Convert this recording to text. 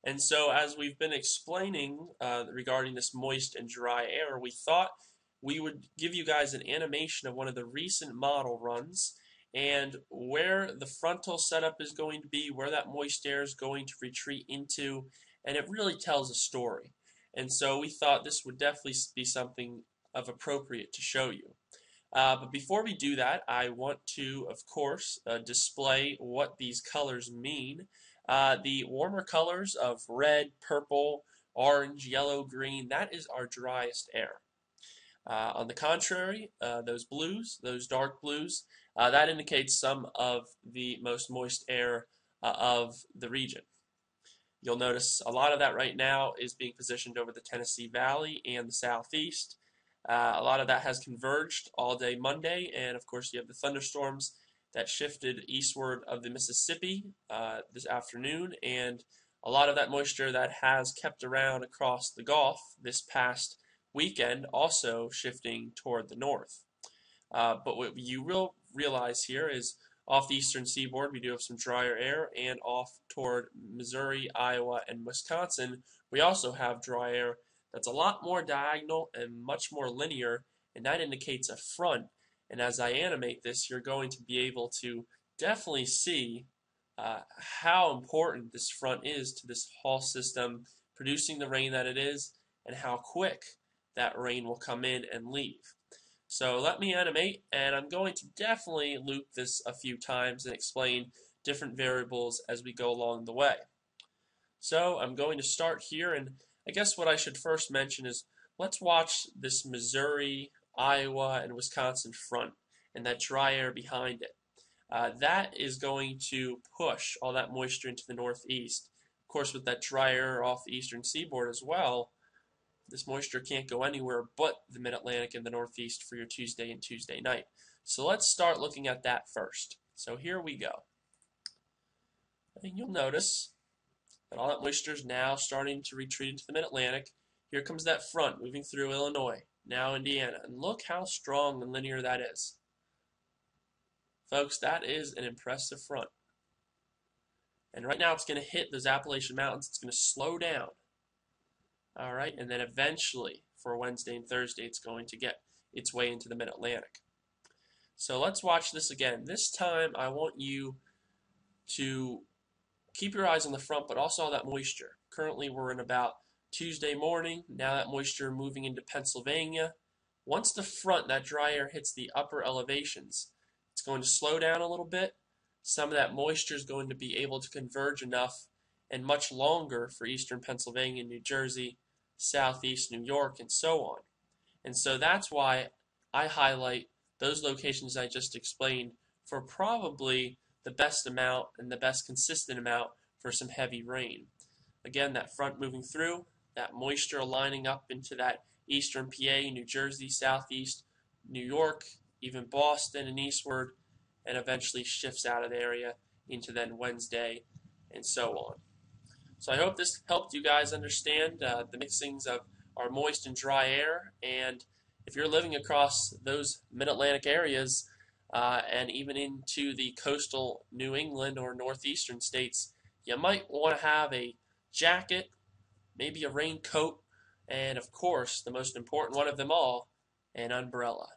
And so, as we've been explaining regarding this moist and dry air, we thought we would give you guys an animation of one of the recent model runs and where the frontal setup is going to be, where that moist air is going to retreat into, and it really tells a story. And so we thought this would definitely be something of appropriate to show you. But before we do that, I want to, of course, display what these colors mean. The warmer colors of red, purple, orange, yellow, green, that is our driest air. On the contrary, those blues, those dark blues, that indicates some of the most moist air of the region. You'll notice a lot of that right now is being positioned over the Tennessee Valley and the southeast. A lot of that has converged all day Monday, and of course you have the thunderstorms that shifted eastward of the Mississippi this afternoon, and a lot of that moisture that has kept around across the Gulf this past weekend also shifting toward the north. But what you will realize here is off the eastern seaboard we do have some drier air, and off toward Missouri, Iowa, and Wisconsin we also have dry air that's a lot more diagonal and much more linear, and that indicates a front. And as I animate this, you're going to be able to definitely see how important this front is to this whole system producing the rain that it is, and how quick that rain will come in and leave. So let me animate, and I'm going to definitely loop this a few times and explain different variables as we go along the way. So I'm going to start here, and I guess what I should first mention is let's watch this Missouri, Iowa, and Wisconsin front and that dry air behind it. That is going to push all that moisture into the northeast. Of course, with that dry air off the eastern seaboard as well, this moisture can't go anywhere but the mid-Atlantic and the northeast for your Tuesday and Tuesday night. So let's start looking at that first. So here we go. And you'll notice and all that moisture is now starting to retreat into the mid-Atlantic. Here comes that front moving through Illinois, now Indiana, and look how strong and linear that is. Folks, that is an impressive front. And right now it's going to hit those Appalachian Mountains. It's going to slow down. All right, and then eventually for Wednesday and Thursday it's going to get its way into the mid-Atlantic. So let's watch this again. This time I want you to keep your eyes on the front, but also all that moisture. Currently, we're in about Tuesday morning. Now that moisture moving into Pennsylvania. Once the front, that dry air, hits the upper elevations, it's going to slow down a little bit. Some of that moisture is going to be able to converge enough and much longer for eastern Pennsylvania, New Jersey, southeast New York, and so on. And so that's why I highlight those locations I just explained for probably the best amount and the best consistent amount for some heavy rain. Again, that front moving through, that moisture lining up into that eastern PA, New Jersey, southeast New York, even Boston and eastward, and eventually shifts out of the area into then Wednesday and so on. So I hope this helped you guys understand the mixings of our moist and dry air, and if you're living across those mid-Atlantic areas, and even into the coastal New England or northeastern states, you might want to have a jacket, maybe a raincoat, and of course, the most important one of them all, an umbrella.